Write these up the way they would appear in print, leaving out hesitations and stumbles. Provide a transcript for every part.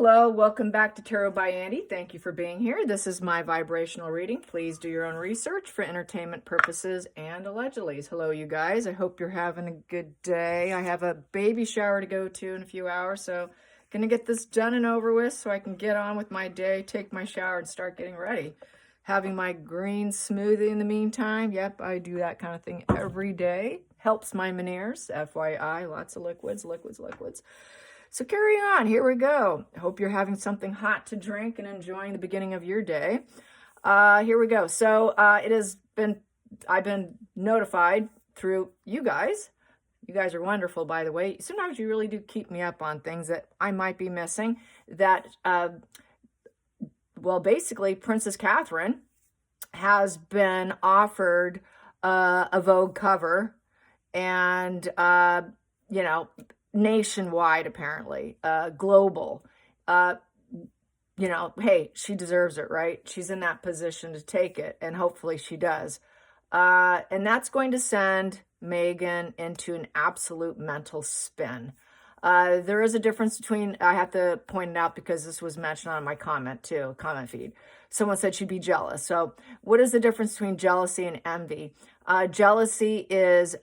Hello, welcome back to Tarot by Andy. Thank you for being here. This is my vibrational reading. Please do your own research for entertainment purposes and allegedly. Hello, you guys. I hope you're having a good day. I have a baby shower to go to in a few hours, so gonna get this done and over with so I can get on with my day, take my shower, and start getting ready. Having my green smoothie in the meantime. Yep, I do that kind of thing every day. Helps my Meniere's, FYI. Lots of liquids. So carry on, here we go. I hope you're having something hot to drink and enjoying the beginning of your day. Here we go. So I've been notified through you guys. You guys are wonderful, by the way. Sometimes you really do keep me up on things that I might be missing. That, basically Princess Catherine has been offered a Vogue cover and, nationwide, apparently, global. Hey, she deserves it, right? She's in that position to take it, and hopefully she does. And that's going to send Meghan into an absolute mental spin. There is a difference between, I have to point it out because this was mentioned on my comment feed. Someone said she'd be jealous. So what is the difference between jealousy and envy? Jealousy is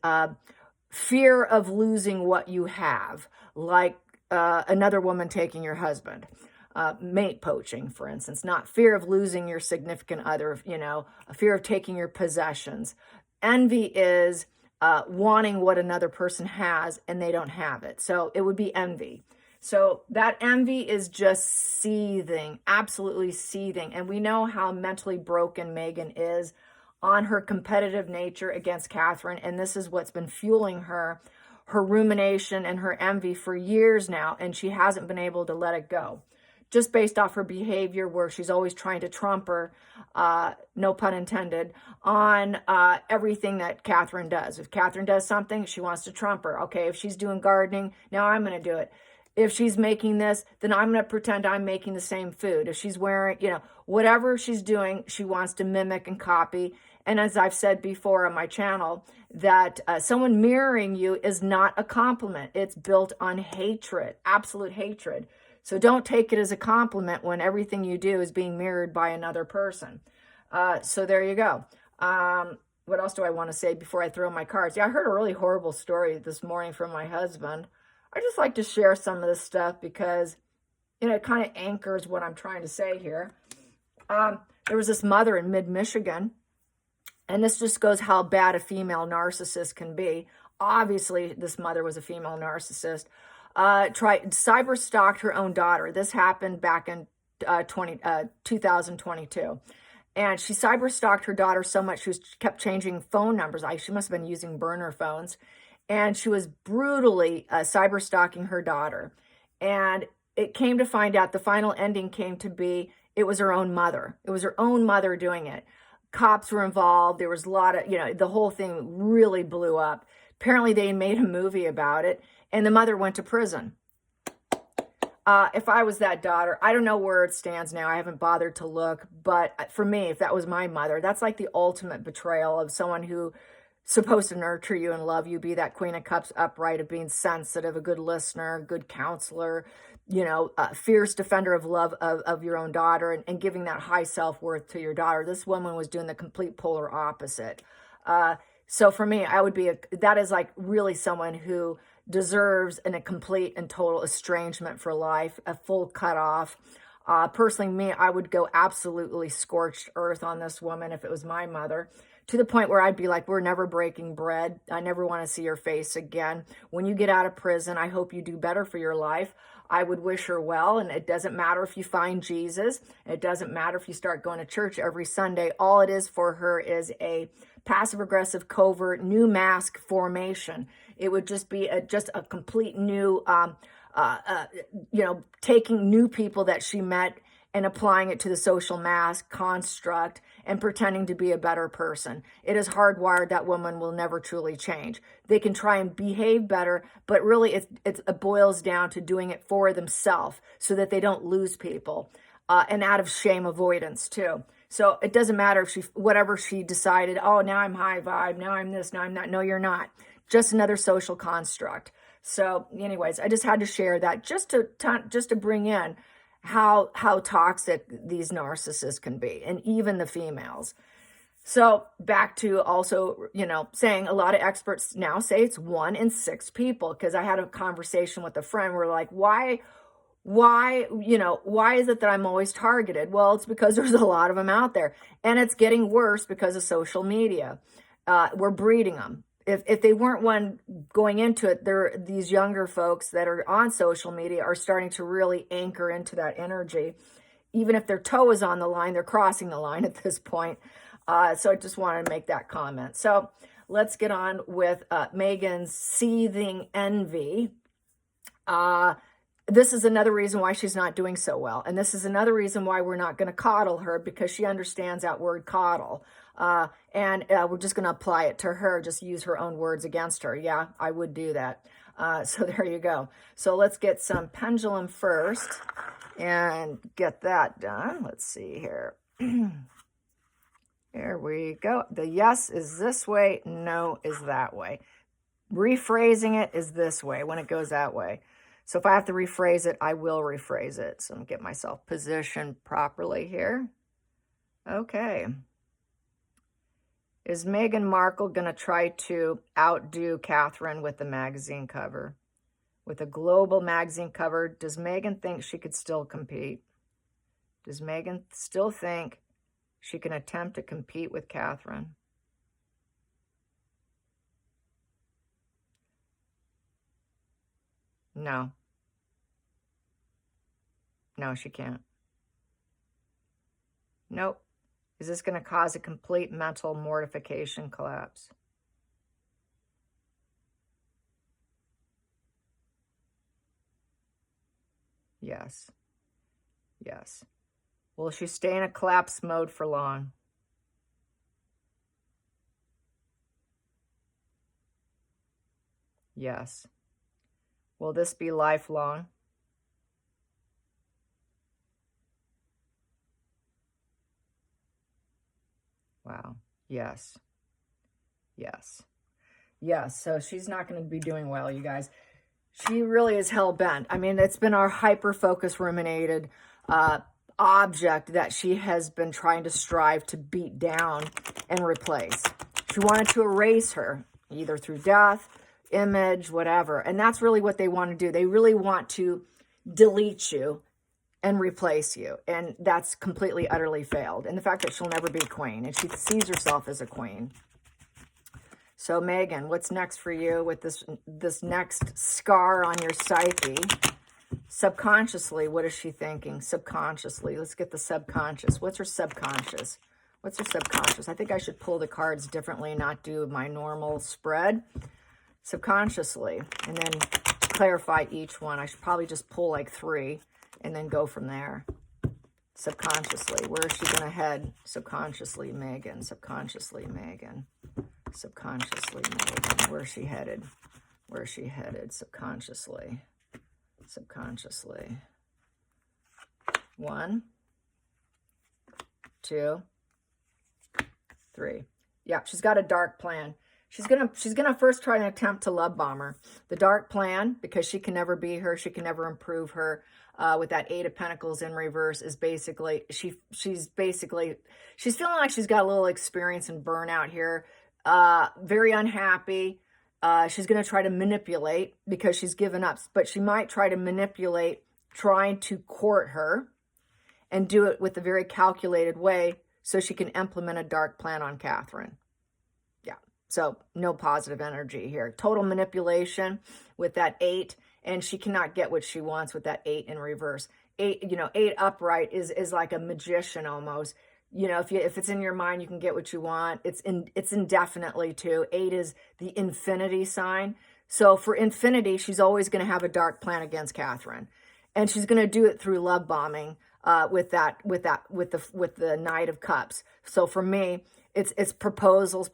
fear of losing what you have, like another woman taking your husband, mate poaching, for instance, not fear of losing your significant other, a fear of taking your possessions. Envy is wanting what another person has and they don't have it. So it would be envy. So that envy is just seething, absolutely seething. And we know how mentally broken Meghan is on her competitive nature against Catherine. And this is what's been fueling her rumination and her envy for years now. And she hasn't been able to let it go. Just based off her behavior where she's always trying to trump her, no pun intended, on everything that Catherine does. If Catherine does something, she wants to trump her. Okay, if she's doing gardening, now I'm going to do it. If she's making this, then I'm going to pretend I'm making the same food. If she's wearing, whatever she's doing, she wants to mimic and copy. And as I've said before on my channel, that someone mirroring you is not a compliment. It's built on hatred, absolute hatred. So don't take it as a compliment when everything you do is being mirrored by another person. So there you go. What else do I want to say before I throw my cards? Yeah, I heard a really horrible story this morning from my husband. I just like to share some of this stuff because, it kind of anchors what I'm trying to say here. There was this mother in mid-Michigan, and this just goes how bad a female narcissist can be. Obviously, this mother was a female narcissist. Cyber stalked her own daughter. This happened back in 2022. And she cyber stalked her daughter so much she kept changing phone numbers. She must have been using burner phones. And she was brutally cyber stalking her daughter. And it came to find out, the final ending came to be, it was her own mother. It was her own mother doing it. Cops were involved. There was a lot of, the whole thing really blew up. Apparently they made a movie about it. And the mother went to prison. If I was that daughter, I don't know where it stands now. I haven't bothered to look. But for me, if that was my mother, that's like the ultimate betrayal of someone who supposed to nurture you and love you, be that Queen of Cups upright, of being sensitive, a good listener, good counselor, a fierce defender of love of your own daughter and giving that high self-worth to your daughter. This woman was doing the complete polar opposite. So for me, that is like really someone who deserves a complete and total estrangement for life, a full cutoff. Personally, me, I would go absolutely scorched earth on this woman if it was my mother, to the point where I'd be like, we're never breaking bread. I never want to see your face again. When you get out of prison, I hope you do better for your life. I would wish her well, and it doesn't matter if you find Jesus. It doesn't matter if you start going to church every Sunday. All it is for her is a passive-aggressive, covert, new mask formation. It would just be just a complete new, taking new people that she met and applying it to the social mask construct and pretending to be a better person. It is hardwired. That woman will never truly change. They can try and behave better, but really it boils down to doing it for themselves so that they don't lose people, and out of shame avoidance too. So it doesn't matter if whatever she decided, oh, now I'm high vibe, now I'm this, now I'm that. No, you're not. Just another social construct. So anyways, I just had to share that just to bring in how toxic these narcissists can be, and even the females. So back to also, saying a lot of experts now say it's 1 in 6 people, because I had a conversation with a friend. We're like, why is it that I'm always targeted? Well, it's because there's a lot of them out there, and it's getting worse because of social media. We're breeding them. If they weren't one going into it, these younger folks that are on social media are starting to really anchor into that energy. Even if their toe is on the line, they're crossing the line at this point. So I just wanted to make that comment. So let's get on with Megan's seething envy. This is another reason why she's not doing so well. And this is another reason why we're not going to coddle her, because she understands that word coddle. And we're just going to apply it to her, just use her own words against her. Yeah, I would do that. So there you go. So let's get some pendulum first and get that done. Let's see here. There we go. The yes is this way. No is that way. Rephrasing it is this way when it goes that way. So if I have to rephrase it, I will rephrase it. So I'm going to get myself positioned properly here. Okay. Is Meghan Markle going to try to outdo Catherine with the magazine cover? With a global magazine cover, does Meghan think she could still compete? Does Meghan still think she can attempt to compete with Catherine? No. No, she can't. Nope. Is this going to cause a complete mental mortification collapse? Yes. Yes. Will she stay in a collapse mode for long? Yes. Will this be lifelong? Wow. Yes. Yes. Yes. So she's not going to be doing well, you guys. She really is hell-bent. I mean, it's been our hyper-focused, ruminated object that she has been trying to strive to beat down and replace. She wanted to erase her, either through death, image, whatever. And that's really what they want to do. They really want to delete you and replace you. And that's completely, utterly failed. And the fact that she'll never be queen, and she sees herself as a queen. So Meghan, what's next for you with this next scar on your psyche? Subconsciously, what is she thinking? Subconsciously, let's get the subconscious. What's her subconscious? What's her subconscious? I think I should pull the cards differently, not do my normal spread. Subconsciously, and then clarify each one. I should probably just pull like 3 and then go from there. Subconsciously, where is she going to head? Subconsciously, Meghan. Subconsciously, Meghan. Subconsciously, Meghan. Where is she headed? Where is she headed? Subconsciously. Subconsciously. 1, 2, 3. Yeah, she's got a dark plan. She's gonna first try and attempt to love bomb her. The dark plan, because she can never be her, she can never improve her. With that 8 of Pentacles in reverse, is basically she's feeling like she's got a little experience in burnout here. Very unhappy. She's going to try to manipulate because she's given up, but she might try to manipulate, trying to court her, and do it with a very calculated way so she can implement a dark plan on Catherine. Yeah, so no positive energy here. Total manipulation with that 8, and she cannot get what she wants with that 8 in reverse. 8 upright is like a magician almost. If it's in your mind, you can get what you want. It's indefinitely too. 8 is the infinity sign. So for infinity, she's always going to have a dark plan against Catherine, and she's going to do it through love bombing with the Knight of Cups. So for me, it's proposals,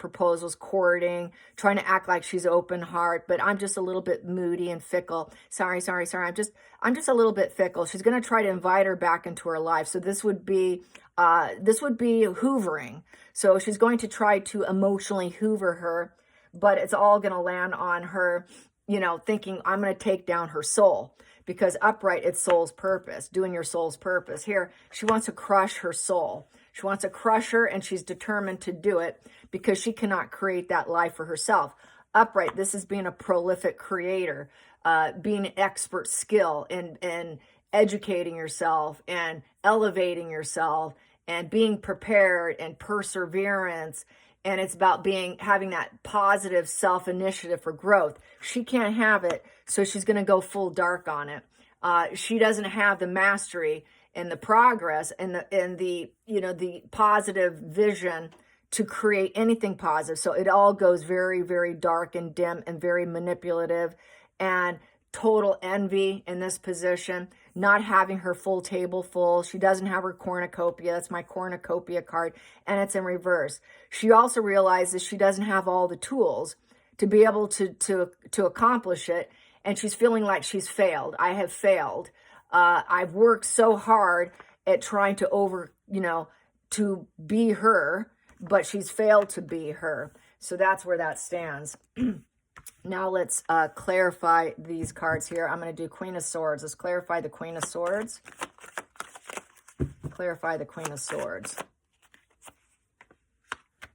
courting, trying to act like she's open heart, but I'm just a little bit moody and fickle. Sorry. I'm just a little bit fickle. She's going to try to invite her back into her life. So this would be hoovering. So she's going to try to emotionally hoover her, but it's all going to land on her, thinking I'm going to take down her soul, because upright, it's soul's purpose, doing your soul's purpose. Here, she wants to crush her soul. She wants to crush her, and she's determined to do it because she cannot create that life for herself. Upright, this is being a prolific creator, being an expert skill in educating yourself and elevating yourself and being prepared and perseverance. And it's about having that positive self-initiative for growth. She can't have it, so she's going to go full dark on it. She doesn't have the mastery and the progress and the positive vision to create anything positive. So it all goes very, very dark and dim and very manipulative, and total envy in this position, not having her full table full. She doesn't have her cornucopia. That's my cornucopia card, and it's in reverse. She also realizes she doesn't have all the tools to be able to accomplish it, and she's feeling like she's failed. I have failed. I've worked so hard at trying to to be her, but she's failed to be her. So that's where that stands. Now let's clarify these cards here. I'm going to do Queen of Swords. Let's clarify the Queen of Swords. Clarify the Queen of Swords.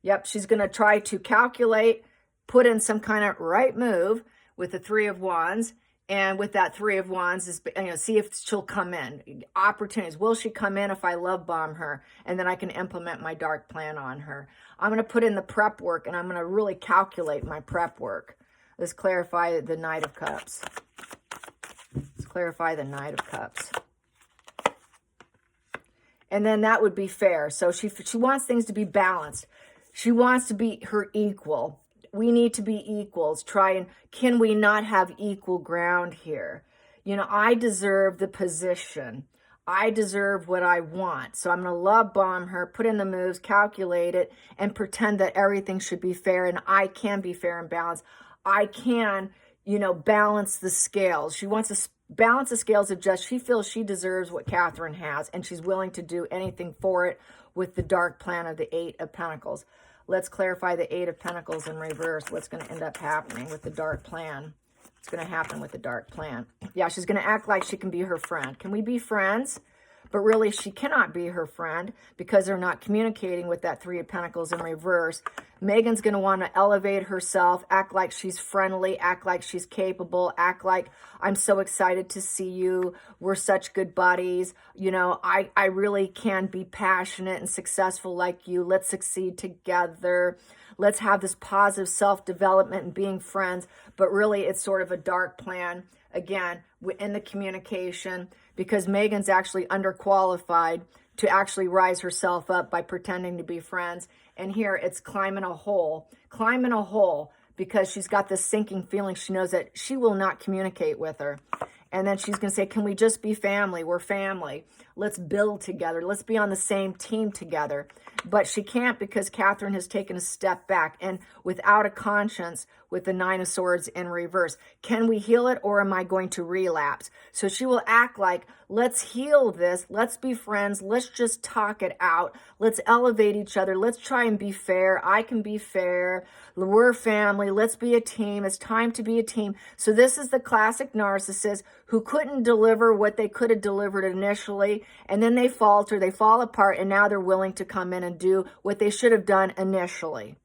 Yep, she's going to try to calculate, put in some kind of right move with the Three of Wands. And with that Three of Wands, is, see if she'll come in. Opportunities. Will she come in if I love bomb her? And then I can implement my dark plan on her. I'm going to put in the prep work, and I'm going to really calculate my prep work. Let's clarify the Knight of Cups. Let's clarify the Knight of Cups. And then that would be fair. So she wants things to be balanced. She wants to be her equal. We need to be equals. Can we not have equal ground here? I deserve the position. I deserve what I want. So I'm going to love bomb her, put in the moves, calculate it, and pretend that everything should be fair, and I can be fair and balanced. I can, balance the scales. She wants to balance the scales of just, she feels she deserves what Catherine has, and she's willing to do anything for it with the dark plan of the Eight of Pentacles. Let's clarify the Eight of Pentacles in reverse. What's going to end up happening with the dark plan? What's going to happen with the dark plan? Yeah, she's going to act like she can be her friend. Can we be friends? But really, she cannot be her friend because they're not communicating with that Three of Pentacles in reverse. Megan's going to want to elevate herself, act like she's friendly, act like she's capable, act like, I'm so excited to see you. We're such good buddies. I really can be passionate and successful like you. Let's succeed together. Let's have this positive self-development and being friends. But really, it's sort of a dark plan. Again, in the communication, because Megan's actually underqualified to actually rise herself up by pretending to be friends. And here it's climbing a hole because she's got this sinking feeling. She knows that she will not communicate with her. And then she's going to say, can we just be family? We're family. Let's build together. Let's be on the same team together. But she can't because Catherine has taken a step back and without a conscience with the Nine of Swords in reverse. Can we heal it or am I going to relapse? So she will act like, let's heal this. Let's be friends. Let's just talk it out. Let's elevate each other. Let's try and be fair. I can be fair. We're family. Let's be a team. It's time to be a team. So this is the classic narcissist who couldn't deliver what they could have delivered initially, and then they falter, they fall apart, and now they're willing to come in and do what they should have done initially.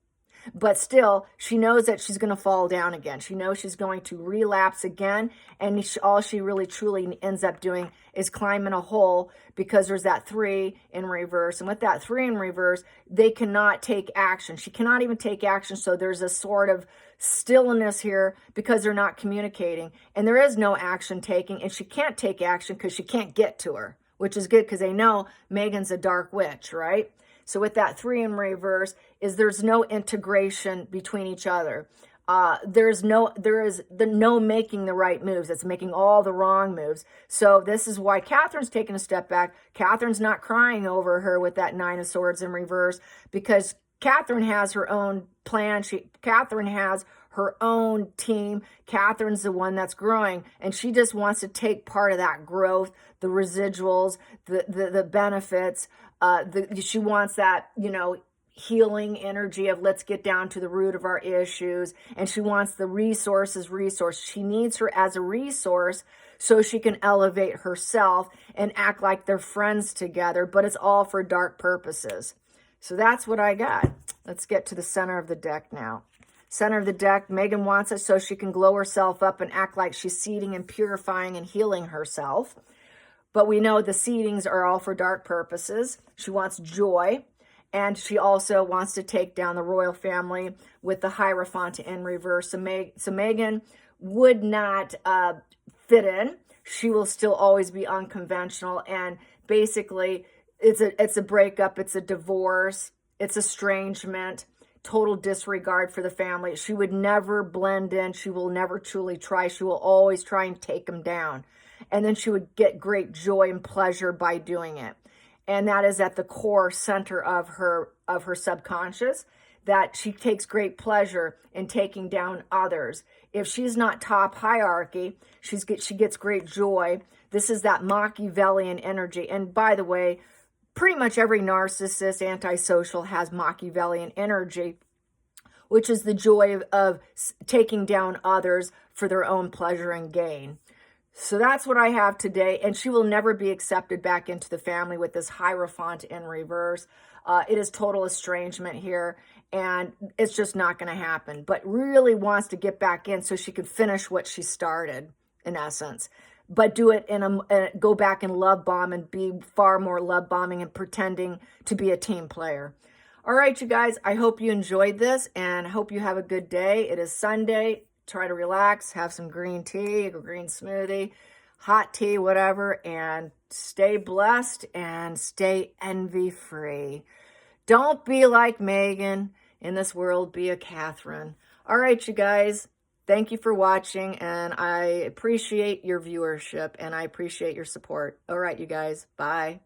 But still, she knows that she's going to fall down again. She knows she's going to relapse again, and all she really truly ends up doing is climbing a hole because there's that Three in reverse. And with that Three in reverse, they cannot take action. She cannot even take action, so there's a sort of stillness here because they're not communicating. And there is no action taking, and she can't take action because she can't get to her, which is good because they know Megan's a dark witch, right? So with that Three in reverse, there's no integration between each other. There is no making the right moves. It's making all the wrong moves. So this is why Catherine's taking a step back. Catherine's not crying over her with that Nine of Swords in reverse because Catherine has her own plan. Catherine has her own team. Catherine's the one that's growing, and she just wants to take part of that growth, the residuals, the benefits. She wants that, healing energy of let's get down to the root of our issues. And she wants the resources. She needs her as a resource so she can elevate herself and act like they're friends together, but it's all for dark purposes. So that's what I got. Let's get to the center of the deck now. Center of the deck, Megan wants it so she can glow herself up and act like she's seeding and purifying and healing herself. But we know the seedings are all for dark purposes. She wants joy. And she also wants to take down the royal family with the Hierophant in reverse. So Megan would not fit in. She will still always be unconventional. And basically, it's a breakup. It's a divorce. It's estrangement. Total disregard for the family. She would never blend in. She will never truly try. She will always try and take them down. And then she would get great joy and pleasure by doing it. And that is at the core center of her subconscious, that she takes great pleasure in taking down others. If she's not top hierarchy, she gets great joy. This is that Machiavellian energy. And by the way, pretty much every narcissist, antisocial has Machiavellian energy, which is the joy of taking down others for their own pleasure and gain. So that's what I have today, and she will never be accepted back into the family with this Hierophant in reverse. It is total estrangement here, and it's just not going to happen, but really wants to get back in so she can finish what she started, in essence. But do it go back and love bomb and be far more love bombing and pretending to be a team player. All right, you guys, I hope you enjoyed this, and I hope you have a good day. It is Sunday. Try to relax, have some green tea, a green smoothie, hot tea, whatever, and stay blessed and stay envy-free. Don't be like Megan in this world, be a Catherine. All right, you guys, thank you for watching, and I appreciate your viewership, and I appreciate your support. All right, you guys, bye.